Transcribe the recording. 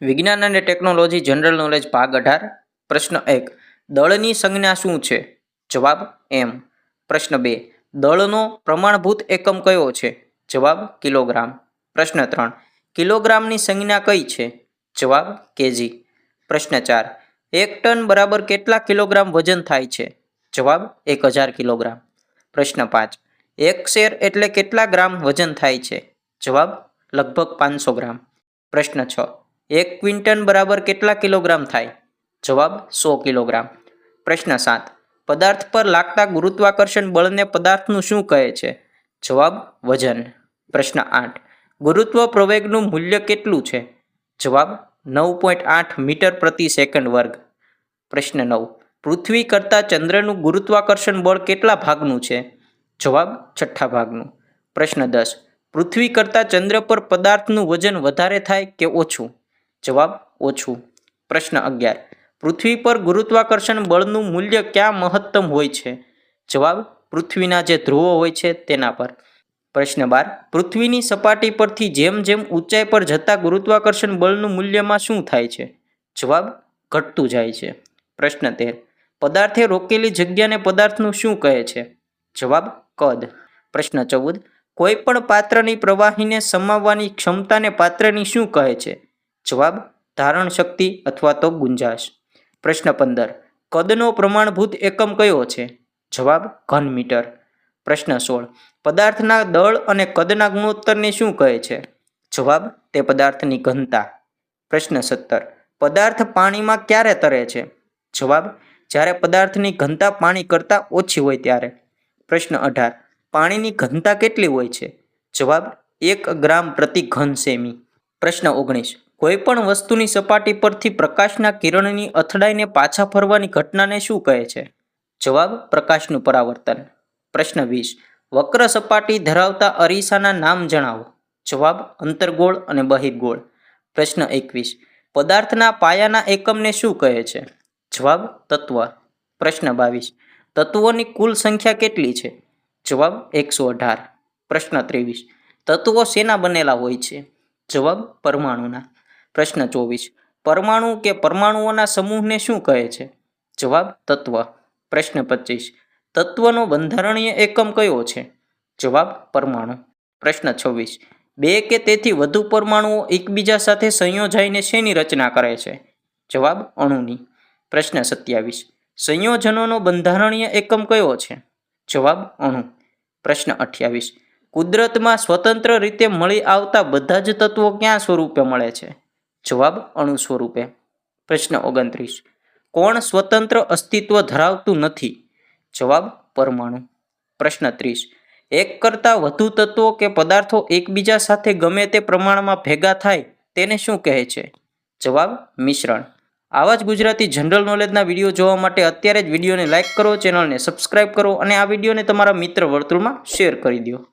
વિજ્ઞાન અને technology general knowledge ભાગ 18 પ્રશ્ન 1 દળની સંજ્ઞા શું છે? જવાબ એમ. પ્રશ્ન 2 દળનો પ્રમાણભૂત એકમ કયો છે? જવાબ કિલોગ્રામ. પ્રશ્ન 3 કિલોગ્રામની સંજ્ઞા કઈ છે? જવાબ કેજી. પ્રશ્ન 4 1 ટન બરાબર કેટલા કિલોગ્રામ વજન થાય છે? જવાબ 1000 કિલોગ્રામ. પ્રશ્ન 5 1 શેર એટલે કેટલા ગ્રામ વજન થાય છે? જવાબ લગભગ 500 ગ્રામ. પ્રશ્ન 6 1 ક્વિન્ટલ બરાબર કેટલા કિલોગ્રામ થાય? જવાબ 100 કિલોગ્રામ. પ્રશ્ન 7 પદાર્થ પર લાગતા ગુરુત્વાકર્ષણ બળને પદાર્થનું શું કહે છે? જવાબ વજન. પ્રશ્ન 8 ગુરુત્વ પ્રવેગનું મૂલ્ય કેટલું છે? જવાબ 9.8 મીટર પ્રતિ સેકન્ડ વર્ગ. પ્રશ્ન 9 પૃથ્વી કરતાં ચંદ્રનું ગુરુત્વાકર્ષણ બળ કેટલા ભાગનું છે? જવાબ 6 ભાગનું. પ્રશ્ન 10 પૃથ્વી કરતાં ચંદ્ર પર પદાર્થનું વજન વધારે થાય કે ઓછું? જવાબ ઓછું. પ્રશ્ન 11 પૃથ્વી પર ગુરુત્વાકર્ષણ બળનું મૂલ્ય ક્યાં મહત્તમ હોય છે? જવાબ પૃથ્વીના જે ધ્રુવો હોય છે તેના પર. પ્રશ્ન 12 પૃથ્વીની સપાટી પરથી જેમ જેમ ઊંચાઈ પર જતા ગુરુત્વાકર્ષણ બળનું મૂલ્યમાં શું થાય છે? જવાબ ઘટતું જાય છે. પ્રશ્ન 13 પદાર્થે રોકેલી જગ્યાને પદાર્થનું શું કહે છે? જવાબ કદ. પ્રશ્ન 14 કોઈ પણ પાત્રની પ્રવાહીને સમાવવાની ક્ષમતાને પાત્રની શું કહે છે? જવાબ ધારણ શક્તિ અથવા તો ગુંજાશ. પ્રશ્ન 15 કદનો પ્રમાણભૂત એકમ કયો છે? જવાબ ઘન મીટર. પ્રશ્ન 16 પદાર્થના દળ અને કદના ગુણોત્તરને શું કહે છે? જવાબ તે પદાર્થની ઘનતા. પ્રશ્ન 17 પદાર્થ પાણીમાં ક્યારે તરે છે? જવાબ જ્યારે પદાર્થની ઘનતા પાણી કરતાં ઓછી હોય ત્યારે. પ્રશ્ન 18 પાણીની ઘનતા કેટલી હોય છે? જવાબ 1 ગ્રામ પ્રતિ ઘન સેમી. પ્રશ્ન 19 કોઈ પણ વસ્તુની સપાટી પરથી પ્રકાશના કિરણની અથડાઈને પાછા ફરવાની ઘટનાને શું કહે છે? જવાબ પ્રકાશનું પરાવર્તન. પ્રશ્ન 20 વક્ર સપાટી ધરાવતા અરીસાના નામ જણાવો. જવાબ અંતર્ગોળ અને બહિર્ગોળ. પ્રશ્ન 21 પદાર્થના પાયાના એકમને શું કહે છે? જવાબ તત્વ. પ્રશ્ન 22 તત્વોની કુલ સંખ્યા કેટલી છે? જવાબ 118. પ્રશ્ન 23 તત્વો શેના બનેલા હોય છે? જવાબ પરમાણુના. પ્રશ્ન 24 પરમાણુ કે પરમાણુઓના સમૂહને શું કહે છે? જવાબ તત્વ. પ્રશ્ન 25 તત્વનો બંધારણીય એકમ કયો છે? જવાબ પરમાણુ. પ્રશ્ન 26 બે કે તેથી વધુ પરમાણુઓ એકબીજા સાથે સંયોજાઈને શેની રચના કરે છે? જવાબ અણુની. પ્રશ્ન 27 સંયોજનોનો બંધારણીય એકમ કયો છે? જવાબ અણુ. પ્રશ્ન 28 કુદરતમાં સ્વતંત્ર રીતે મળી આવતા બધા જ તત્વો ક્યાં સ્વરૂપે મળે છે? જવાબ અણુ સ્વરૂપે. પ્રશ્ન 29 કોણ સ્વતંત્ર અસ્તિત્વ ધરાવતું નથી? જવાબ પરમાણુ. પ્રશ્ન 30 એક કરતાં વધુ તત્વો કે પદાર્થો એકબીજા સાથે ગમે તે પ્રમાણમાં ભેગા થાય તેને શું કહે છે? જવાબ મિશ્રણ. આવા જ ગુજરાતી જનરલ નોલેજના વિડીયો જોવા માટે અત્યારે જ વિડીયોને લાઇક કરો, ચેનલને સબસ્ક્રાઇબ કરો અને આ વિડીયોને તમારા મિત્ર વર્તુળમાં શેર કરી દો.